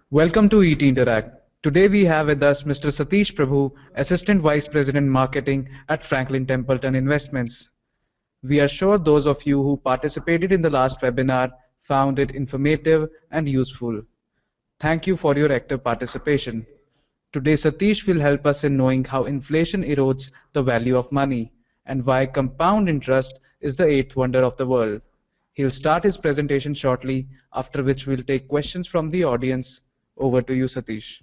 Welcome to ET Interact. Today we have with us Mr. Satish Prabhu, Assistant Vice President Marketing at Franklin Templeton Investments. We are sure those of you who participated in the last webinar found it informative and useful. Thank you for your active participation. Today Satish will help us in knowing how inflation erodes the value of money and why compound interest is the eighth wonder of the world. He'll start his presentation shortly, after which we'll take questions from the audience. Over to you, Satish.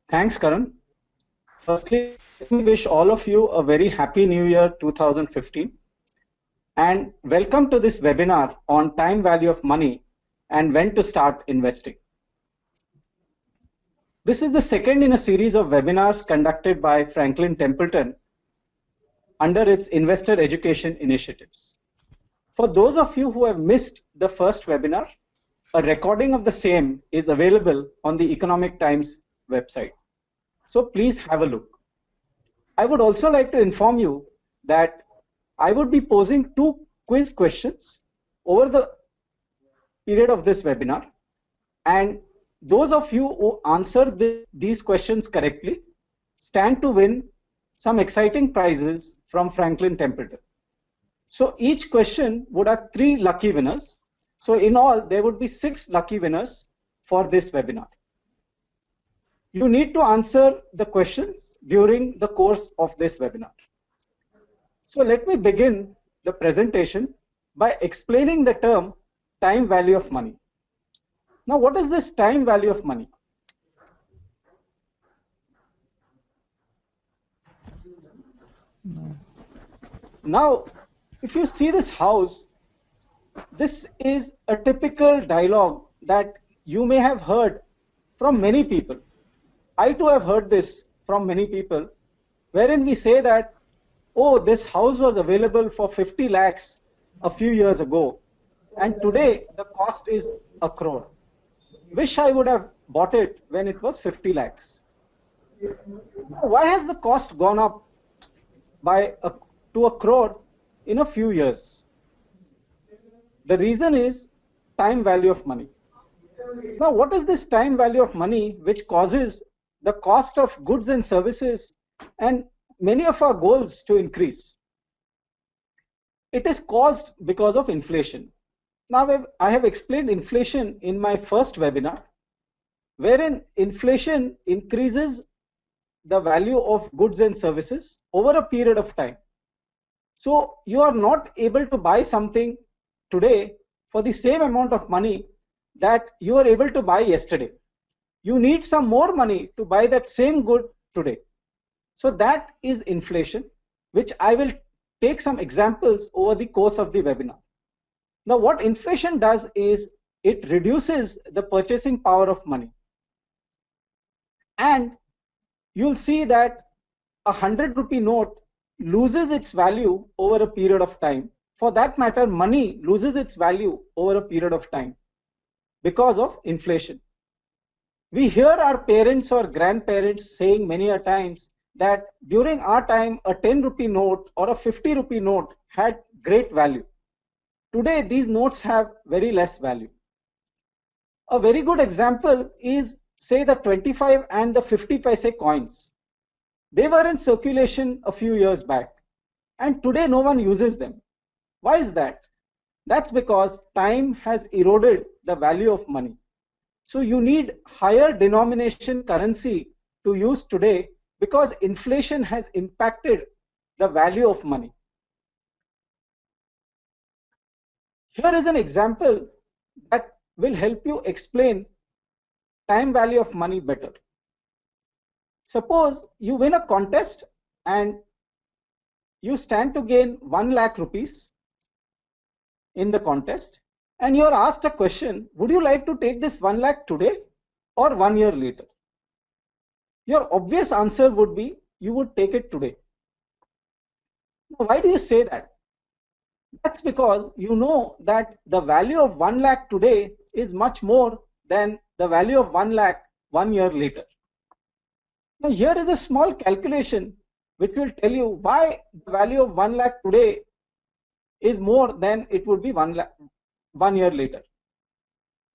Thanks, Karan. Firstly, let me wish all of you a very happy New Year 2015 and welcome to this webinar on time value of money and when to start investing. This is the second in a series of webinars conducted by Franklin Templeton under its investor education initiatives. For those of you who have missed the first webinar, a recording of the same is available on the Economic Times website. So please have a look. I would also like to inform you that I would be posing two quiz questions over the period of this webinar, and those of you who answer these questions correctly stand to win some exciting prizes from Franklin Templeton. So each question would have 3 lucky winners. So in all, there would be 6 lucky winners for this webinar. You need to answer the questions during the course of this webinar. So let me begin the presentation by explaining the term time value of money. Now, what is this time value of money? Now, if you see this house, this is a typical dialogue that you may have heard from many people. I too have heard this from many people, wherein we say that, oh, this house was available for 50 lakhs a few years ago, and today the cost is 1 crore. Wish I would have bought it when it was 50 lakhs. Why has the cost gone up to 1 crore in a few years? The reason is time value of money. Now, what is this time value of money which causes the cost of goods and services and many of our goals to increase? It is caused because of inflation. Now, I have explained inflation in my first webinar, wherein inflation increases the value of goods and services over a period of time. So you are not able to buy something today for the same amount of money that you were able to buy yesterday. You need some more money to buy that same good today. So that is inflation, which I will take some examples over the course of the webinar. Now, what inflation does is it reduces the purchasing power of money. And you'll see that a 100 rupee note loses its value over a period of time. For that matter, money loses its value over a period of time because of inflation. We hear our parents or grandparents saying many a times that during our time a 10 rupee note or a 50 rupee note had great value. Today these notes have very less value. A very good example is, say, the 25 and the 50 paise coins. They were in circulation a few years back, and today no one uses them. Why is that? That's because time has eroded the value of money. So you need higher denomination currency to use today because inflation has impacted the value of money. Here is an example that will help you explain time value of money better. Suppose you win a contest and you stand to gain 1 lakh rupees in the contest, and you are asked a question, would you like to take this 1 lakh today or 1 year later? Your obvious answer would be you would take it today. Now, why do you say that? That's because you know that the value of 1 lakh today is much more than the value of 1 lakh 1 year later. Now, here is a small calculation which will tell you why the value of 1 lakh today is more than it would be 1 year later.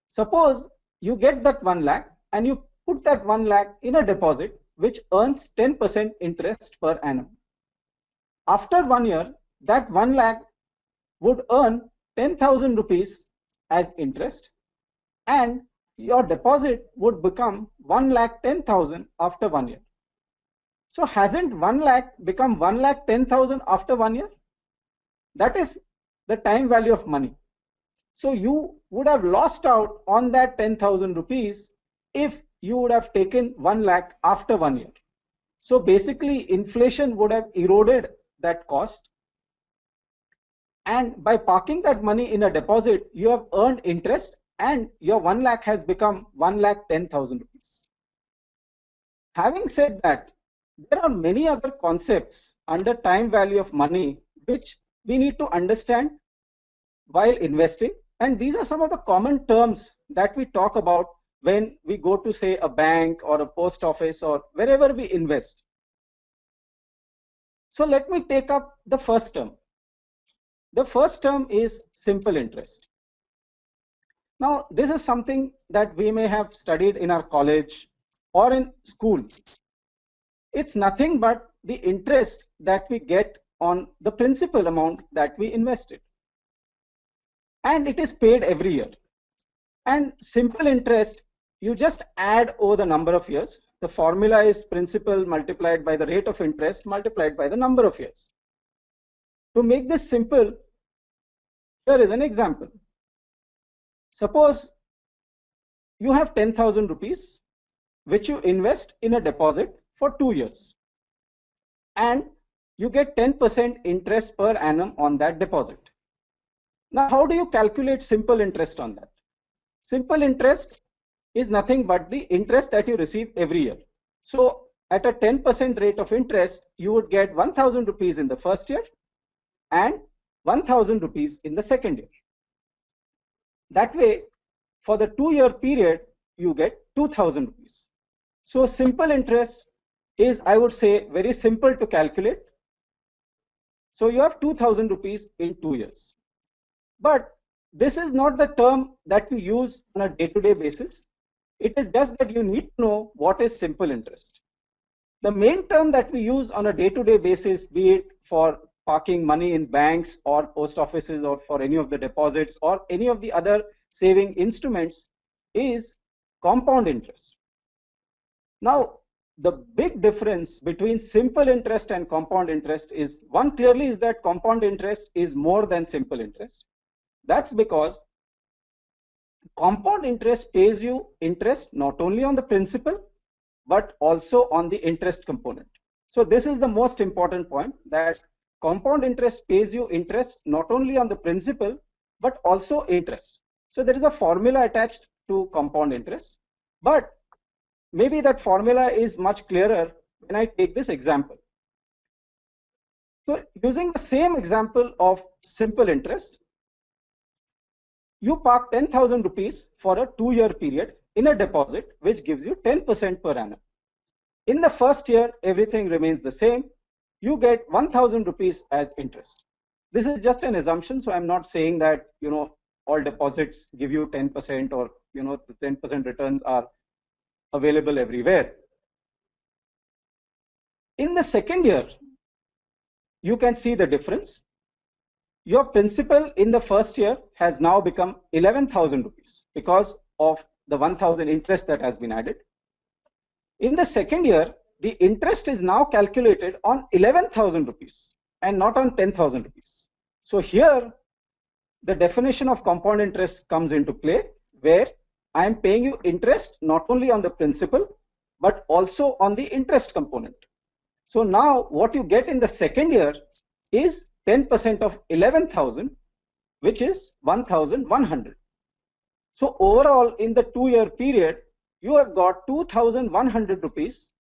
Suppose you get that 1 lakh and you put that 1 lakh in a deposit which earns 10% interest per annum. After 1 year, that 1 lakh would earn 10,000 rupees as interest, and your deposit would become 1,10,000 after 1 year. So hasn't 1 lakh become 1,10,000 after 1 year? That is the time value of money. So you would have lost out on that 10,000 rupees if you would have taken 1 lakh after 1 year. So basically inflation would have eroded that cost, and by parking that money in a deposit, you have earned interest and your 1 lakh has become 1,10,000 rupees. Having said that, there are many other concepts under time value of money which we need to understand while investing, and these are some of the common terms that we talk about when we go to, say, a bank or a post office or wherever we invest. So let me take up the first term. The first term is simple interest. Now, this is something that we may have studied in our college or in school. It's nothing but the interest that we get on the principal amount that we invested. And it is paid every year. And simple interest, you just add over the number of years. The formula is principal multiplied by the rate of interest multiplied by the number of years. To make this simple, here is an example. Suppose you have 10,000 rupees which you invest in a deposit for 2 years, and you get 10% interest per annum on that deposit. Now, how do you calculate simple interest on that? Simple interest is nothing but the interest that you receive every year. So at a 10% rate of interest, you would get 1,000 rupees in the first year and 1,000 rupees in the second year. That way, for the 2-year period, you get 2,000 rupees. So simple interest is, I would say, very simple to calculate. So you have 2,000 rupees in 2 years. But this is not the term that we use on a day-to-day basis. It is just that you need to know what is simple interest. The main term that we use on a day-to-day basis, be it for parking money in banks or post offices or for any of the deposits or any of the other saving instruments, is compound interest. Now, the big difference between simple interest and compound interest is, one clearly is that compound interest is more than simple interest. That's because compound interest pays you interest not only on the principal but also on the interest component. So this is the most important point, that compound interest pays you interest not only on the principal but also interest. So there is a formula attached to compound interest, but maybe that formula is much clearer when I take this example. So using the same example of simple interest, you park 10,000 rupees for a 2-year period in a deposit which gives you 10% per annum. In the first year, everything remains the same. You get 1,000 rupees as interest. This is just an assumption, so I'm not saying that all deposits give you 10% or the 10% returns are available everywhere. In the second year, you can see the difference. Your principal in the first year has now become 11,000 rupees because of the 1,000 interest that has been added. In the second year, the interest is now calculated on 11,000 rupees and not on 10,000 rupees. So here, the definition of compound interest comes into play, where I am paying you interest not only on the principal but also on the interest component. So now what you get in the second year is 10% of 11,000, which is 1,100. So overall, in the 2-year period, you have got 2,100 rupees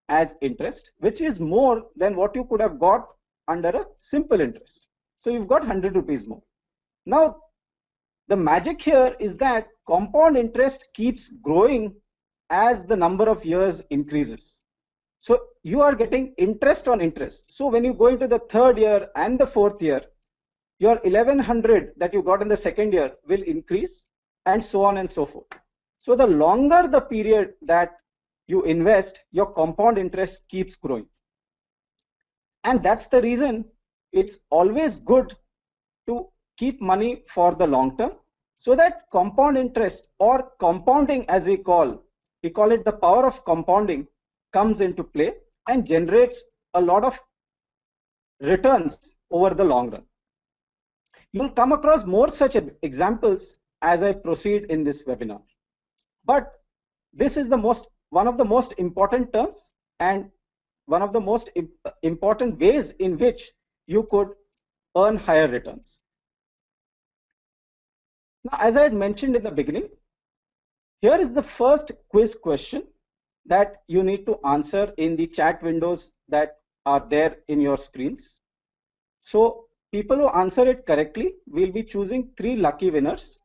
as interest, which is more than what you could have got under a simple interest. So you've got 100 rupees more. Now, the magic here is that compound interest keeps growing as the number of years increases. So you are getting interest on interest. So when you go into the third year and the fourth year, your 1100 that you got in the second year will increase, and so on and so forth. So the longer the period that you invest, your compound interest keeps growing. And that's the reason it's always good to keep money for the long term, so that compound interest, or compounding as we call it, the power of compounding comes into play and generates a lot of returns over the long run. You'll come across more such examples as I proceed in this webinar. But this is one of the most important terms and one of the most important ways in which you could earn higher returns. Now, as I had mentioned in the beginning, here is the first quiz question that you need to answer in the chat windows that are there in your screens. So people who answer it correctly will be choosing 3 lucky winners,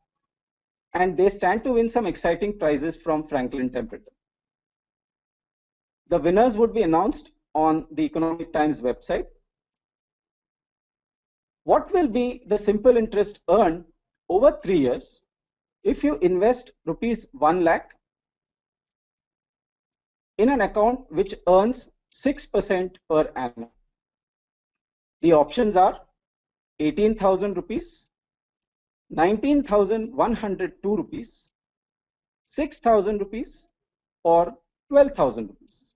and they stand to win some exciting prizes from Franklin Templeton. The winners would be announced on the Economic Times website. What will be the simple interest earned over 3 years if you invest rupees 1 lakh in an account which earns 6% per annum? The options are 18,000 rupees, 19,102 rupees, 6,000 rupees, or 12,000 rupees.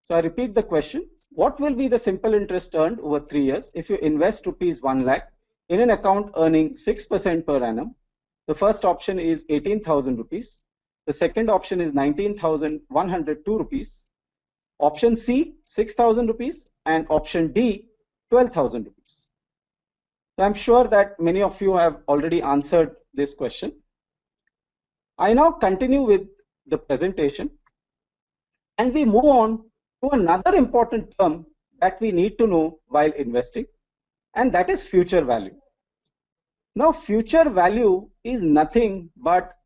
So I repeat the question. What will be the simple interest earned over 3 years if you invest rupees 1 lakh in an account earning 6% per annum? The first option is 18,000 rupees. The second option is 19,102 rupees. Option C, 6,000 rupees, and option D, 12,000 rupees. So I'm sure that many of you have already answered this question. I now continue with the presentation, and we move on to another important term that we need to know while investing, and that is future value. Now, future value is nothing but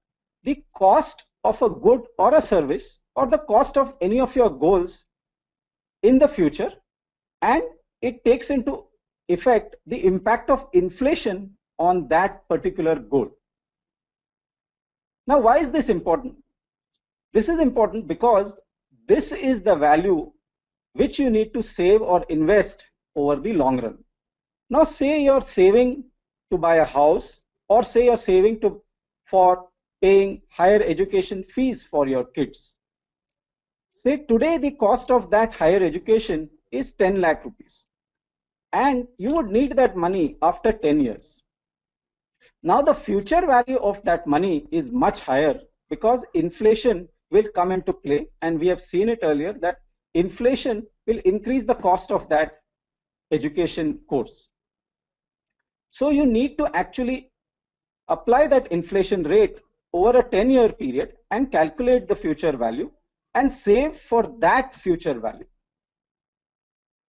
the cost of a good or a service, or the cost of any of your goals in the future, and it takes into effect the impact of inflation on that particular goal. Now, why is this important? This is important because this is the value which you need to save or invest over the long run. Now, say you're saving to buy a house, or say you're saving for paying higher education fees for your kids. Say today the cost of that higher education is 10 lakh rupees, and you would need that money after 10 years. Now the future value of that money is much higher because inflation will come into play, and we have seen it earlier that inflation will increase the cost of that education course. So you need to actually apply that inflation rate over a 10-year period and calculate the future value and save for that future value.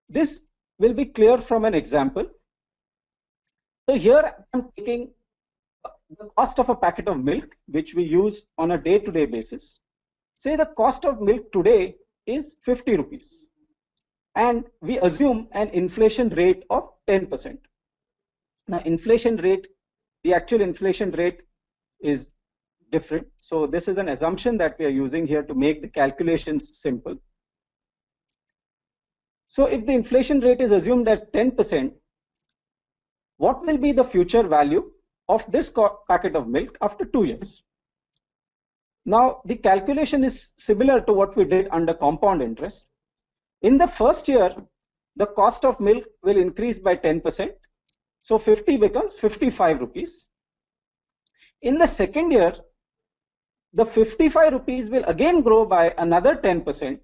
This will be clear from an example. So here I'm taking the cost of a packet of milk, which we use on a day-to-day basis. Say the cost of milk today is 50 rupees, and we assume an inflation rate of 10%. Now inflation rate, the actual inflation rate is different. So this is an assumption that we are using here to make the calculations simple. So if the inflation rate is assumed at 10%, what will be the future value of this packet of milk after 2 years? Now the calculation is similar to what we did under compound interest. In the first year, the cost of milk will increase by 10%. So 50 becomes 55 rupees. In the second year, the 55 rupees will again grow by another 10%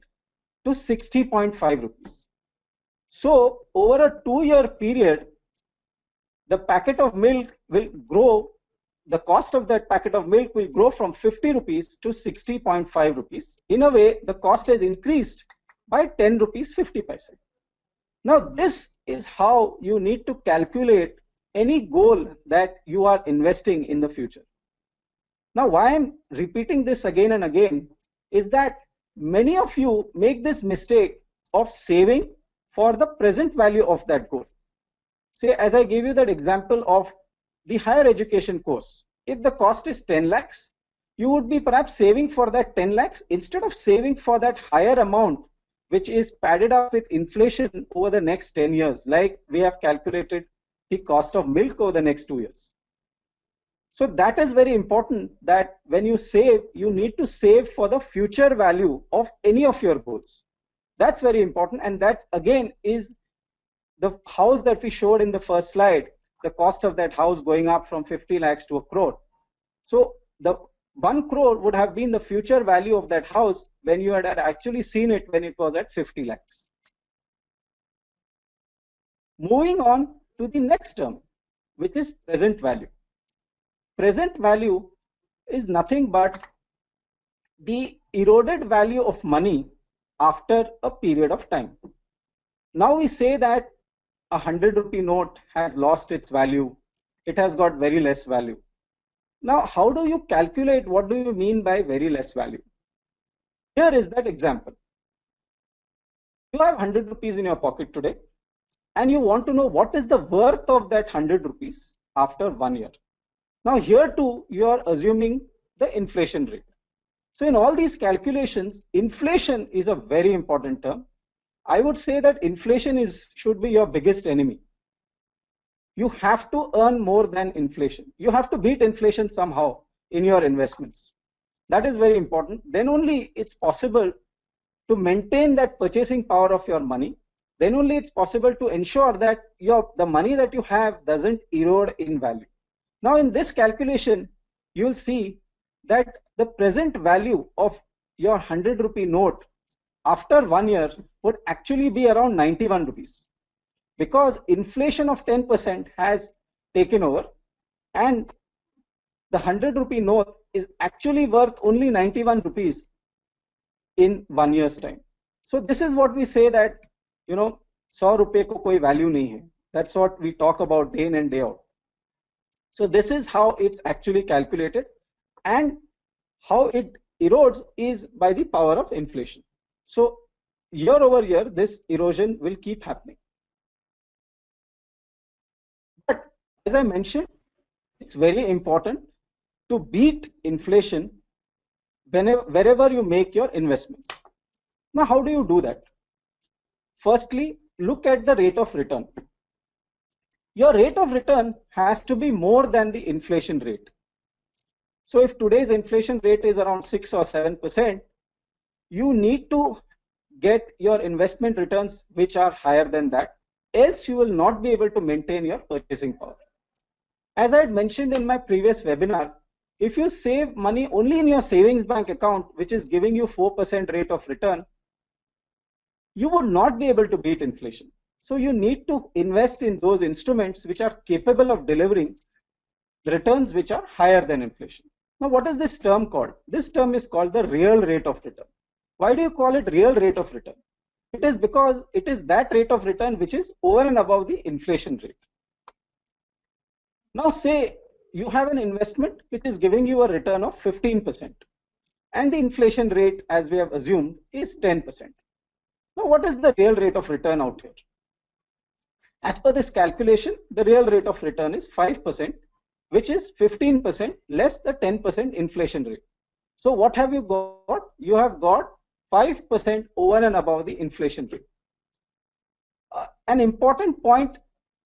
to 60.5 rupees. So over a 2-year period, the packet of milk will grow, the cost of that packet of milk will grow from 50 rupees to 60.5 rupees. In a way, the cost has increased by 10 rupees 50 paise. Now this is how you need to calculate any goal that you are investing in the future. Now why I'm repeating this again and again is that many of you make this mistake of saving for the present value of that goal. say, as I gave you that example of the higher education course, if the cost is 10 lakhs, you would be perhaps saving for that 10 lakhs instead of saving for that higher amount, which is padded up with inflation over the next 10 years, like we have calculated the cost of milk over the next 2 years. So that is very important, that when you save, you need to save for the future value of any of your goals. That's very important, and that again is the house that we showed in the first slide, the cost of that house going up from 50 lakhs to a crore. So the 1 crore would have been the future value of that house when you had actually seen it when it was at 50 lakhs. Moving on to the next term, which is present value. Present value is nothing but the eroded value of money after a period of time. Now we say that a 100 rupee note has lost its value. It has got very less value. Now, how do you calculate what do you mean by very less value? Here is that example. You have 100 rupees in your pocket today, and you want to know what is the worth of that 100 rupees after 1 year. Now here too, you are assuming the inflation rate. So in all these calculations, inflation is a very important term. I would say that inflation should be your biggest enemy. You have to earn more than inflation. You have to beat inflation somehow in your investments. That is very important. Then only it's possible to maintain that purchasing power of your money. Then only it's possible to ensure that the money that you have doesn't erode in value. Now in this calculation, you'll see that the present value of your 100 rupee note after 1 year would actually be around 91 rupees, because inflation of 10% has taken over, and the 100 rupee note is actually worth only 91 rupees in 1 year's time. So this is what we say that, 100 rupees ko koi value nahi hai. That's what we talk about day in and day out. So this is how it's actually calculated, and how it erodes is by the power of inflation. So year over year, this erosion will keep happening. But as I mentioned, it's very important to beat inflation wherever you make your investments. Now, how do you do that? Firstly, look at the rate of return. Your rate of return has to be more than the inflation rate. So if today's inflation rate is around 6 or 7%, you need to get your investment returns which are higher than that, else you will not be able to maintain your purchasing power. As I had mentioned in my previous webinar, if you save money only in your savings bank account, which is giving you 4% rate of return, you would not be able to beat inflation. So you need to invest in those instruments which are capable of delivering returns which are higher than inflation. Now, what is this term called? This term is called the real rate of return. Why do you call it real rate of return? It is because it is that rate of return which is over and above the inflation rate. Now say you have an investment which is giving you a return of 15%, and the inflation rate, as we have assumed, is 10%. Now what is the real rate of return out here? As per this calculation, the real rate of return is 5%, which is 15% less the 10% inflation rate. So what have you got? You have got 5% over and above the inflation rate. An important point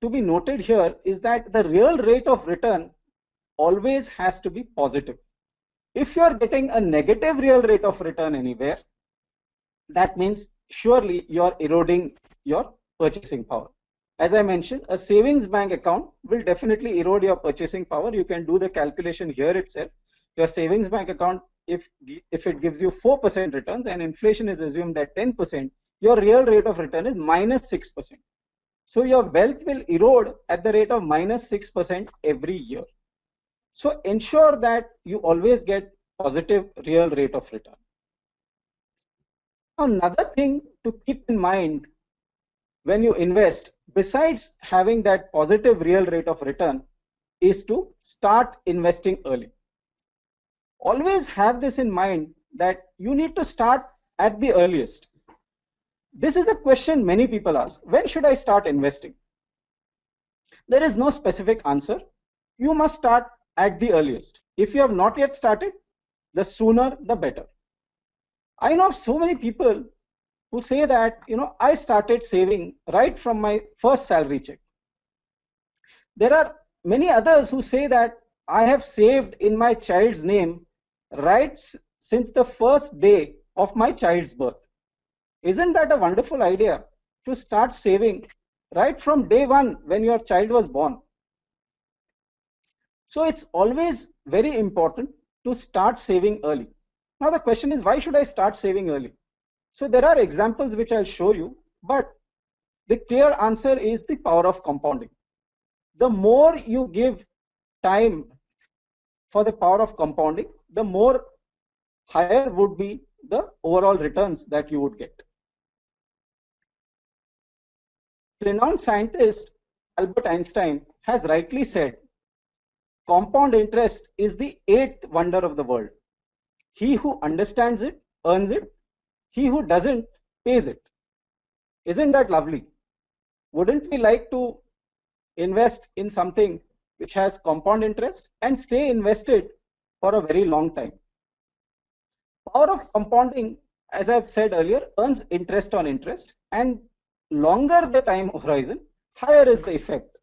to be noted here is that the real rate of return always has to be positive. If you are getting a negative real rate of return anywhere, that means surely you are eroding your purchasing power. As I mentioned, a savings bank account will definitely erode your purchasing power. You can do the calculation here itself. Your savings bank account, if it gives you 4% returns and inflation is assumed at 10%, your real rate of return is minus 6%. So your wealth will erode at the rate of minus 6% every year. So ensure that you always get positive real rate of return. Another thing to keep in mind when you invest, besides having that positive real rate of return, is to start investing early. Always have this in mind that you need to start at the earliest. This is a question many people ask. When should I start investing? There is no specific answer. You must start at the earliest. If you have not yet started, the sooner the better. I know of so many people who say that, I started saving right from my first salary check. There are many others who say that I have saved in my child's name right since the first day of my child's birth. Isn't that a wonderful idea to start saving right from day one when your child was born? So it's always very important to start saving early. Now the question is, why should I start saving early? So there are examples which I'll show you, but the clear answer is the power of compounding. The more you give time for the power of compounding, the more higher would be the overall returns that you would get. Renowned scientist Albert Einstein has rightly said, compound interest is the eighth wonder of the world. He who understands it earns it. He who doesn't pays it. Isn't that lovely? Wouldn't we like to invest in something which has compound interest and stay invested for a very long time? Power of compounding, as I've said earlier, earns interest on interest, and longer the time horizon, higher is the effect.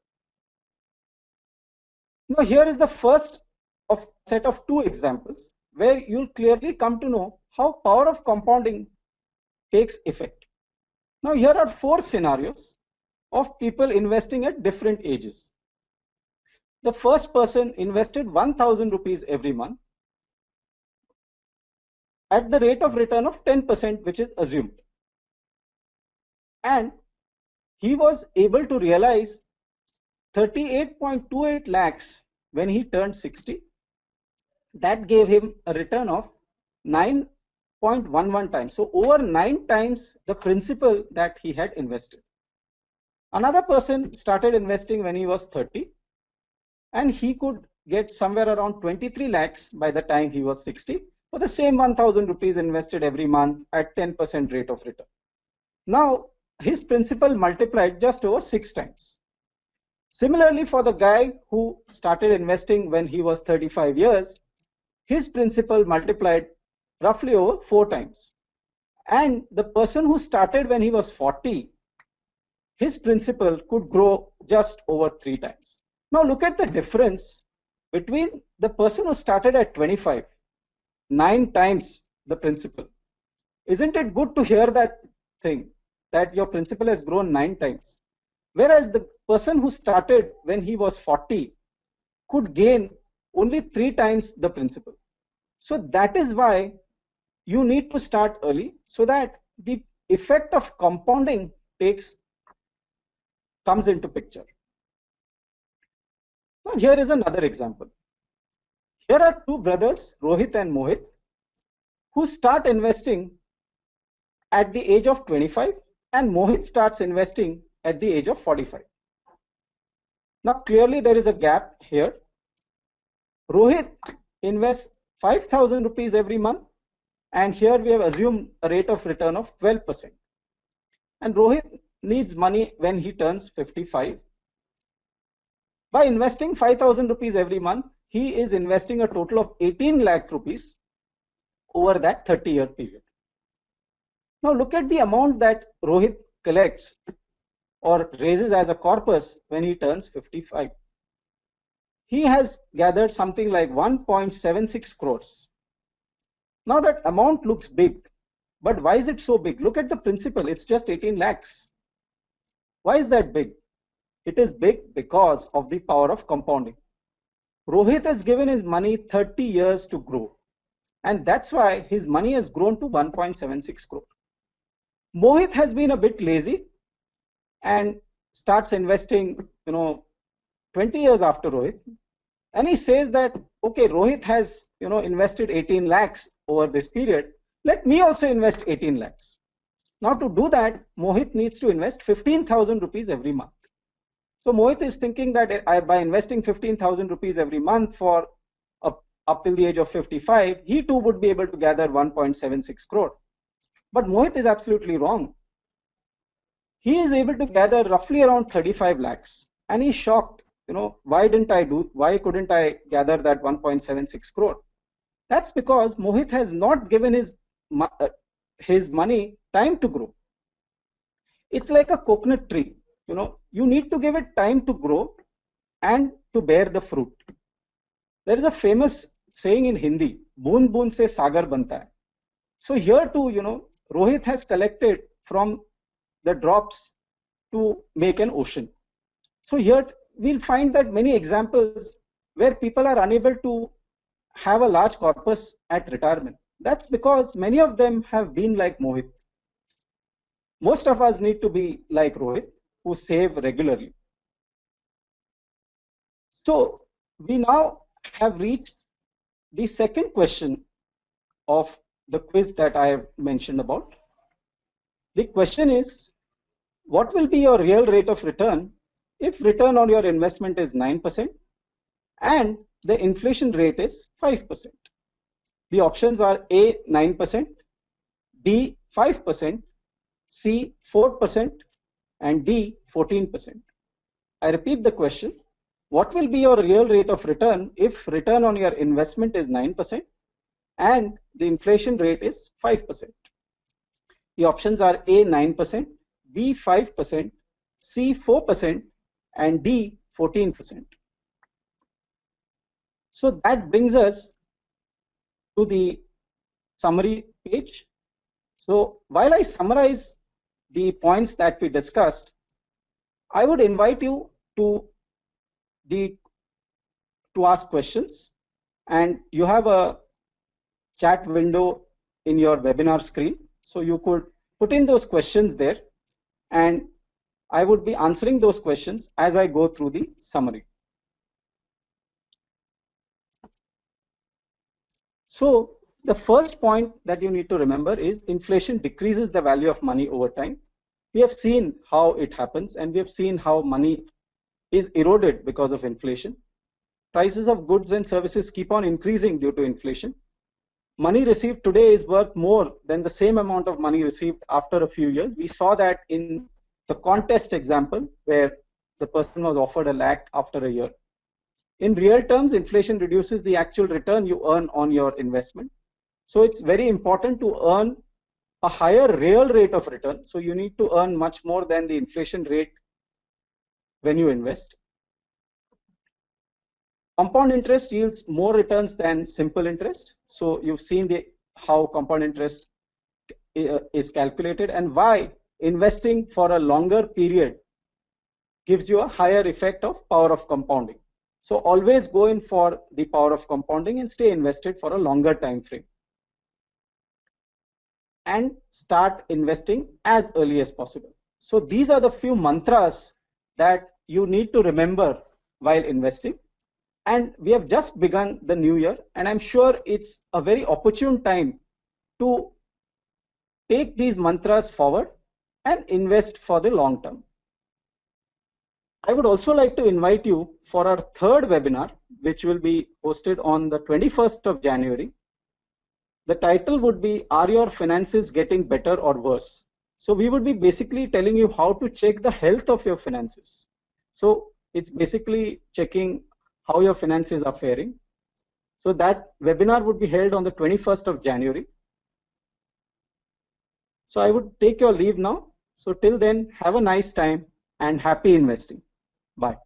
Now here is the first of set of two examples where you'll clearly come to know how power of compounding takes effect. Now here are four scenarios of people investing at different ages. The first person invested 1000 rupees every month at the rate of return of 10%, which is assumed. And he was able to realize 38.28 lakhs when he turned 60. That gave him a return of 9.11 times. So over 9 times the principal that he had invested. Another person started investing when he was 30, and he could get somewhere around 23 lakhs by the time he was 60 for the same 1000 rupees invested every month at 10% rate of return. Now his principal multiplied just over 6 times. Similarly, for the guy who started investing when he was 35 years, his principal multiplied roughly over 4 times. And the person who started when he was 40, his principal could grow just over 3 times. Now look at the difference between the person who started at 25, 9 times the principal. Isn't it good to hear that thing, that your principal has grown 9 times? Whereas the person who started when he was 40 could gain only 3 times the principal. So that is why you need to start early, so that the effect of compounding comes into picture. Now here is another example. Here are two brothers, Rohit and Mohit, who start investing at the age of 25, and Mohit starts investing at the age of 45. Now clearly there is a gap here. Rohit invests 5000 rupees every month, and here we have assumed a rate of return of 12%. And Rohit needs money when he turns 55. By investing 5000 rupees every month, he is investing a total of 18 lakh rupees over that 30-year period. Now look at the amount that Rohit collects or raises as a corpus when he turns 55. He has gathered something like 1.76 crores. Now that amount looks big, but why is it so big? Look at the principal, it's just 18 lakhs. Why is that big? It is big because of the power of compounding. Rohit has given his money 30 years to grow, and that's why his money has grown to 1.76 crore. Mohit has been a bit lazy and starts investing 20 years after Rohit, and he says that, okay, Rohit has invested 18 lakhs over this period, let me also invest 18 lakhs. Now to do that, Mohit needs to invest 15,000 rupees every month. So Mohit is thinking that by investing 15,000 rupees every month for up till the age of 55, he too would be able to gather 1.76 crore. But Mohit is absolutely wrong. He is able to gather roughly around 35 lakhs, and he's shocked. Why couldn't I gather that 1.76 crore? That's because Mohit has not given his money time to grow. It's like a coconut tree. You need to give it time to grow and to bear the fruit. There is a famous saying in Hindi, "Boond boond se sagar banta hai." So here too, Rohit has collected from the drops to make an ocean. So here we'll find that many examples where people are unable to have a large corpus at retirement. That's because many of them have been like Mohit. Most of us need to be like Rohit, who save regularly. So we now have reached the second question of the quiz that I have mentioned about. The question is, what will be your real rate of return if return on your investment is 9% and the inflation rate is 5%? The options are A, 9%, B, 5%, C, 4%, and D, 14%. I repeat the question. What will be your real rate of return if return on your investment is 9% and the inflation rate is 5%? The options are A, 9%, B, 5%, C, 4%, and D, 14%. So that brings us to the summary page. So while I summarize the points that we discussed, I would invite you to ask questions, and you have a chat window in your webinar screen, so you could put in those questions there, and I would be answering those questions as I go through the summary. So the first point that you need to remember is inflation decreases the value of money over time. We have seen how it happens, and we have seen how money is eroded because of inflation. Prices of goods and services keep on increasing due to inflation. Money received today is worth more than the same amount of money received after a few years. We saw that in the contest example where the person was offered a lakh after a year. In real terms, inflation reduces the actual return you earn on your investment. So it's very important to earn a higher real rate of return. So you need to earn much more than the inflation rate when you invest. Compound interest yields more returns than simple interest. So you've seen how compound interest is calculated and why investing for a longer period gives you a higher effect of power of compounding. So always go in for the power of compounding and stay invested for a longer time frame. And start investing as early as possible. So these are the few mantras that you need to remember while investing. And we have just begun the new year, and I'm sure it's a very opportune time to take these mantras forward and invest for the long term. I would also like to invite you for our third webinar, which will be hosted on the 21st of January. The title would be, "Are your finances getting better or worse?" So we would be basically telling you how to check the health of your finances. So it's basically checking how your finances are faring. So that webinar would be held on the 21st of January. So I would take your leave now. So till then, have a nice time and happy investing. Bye.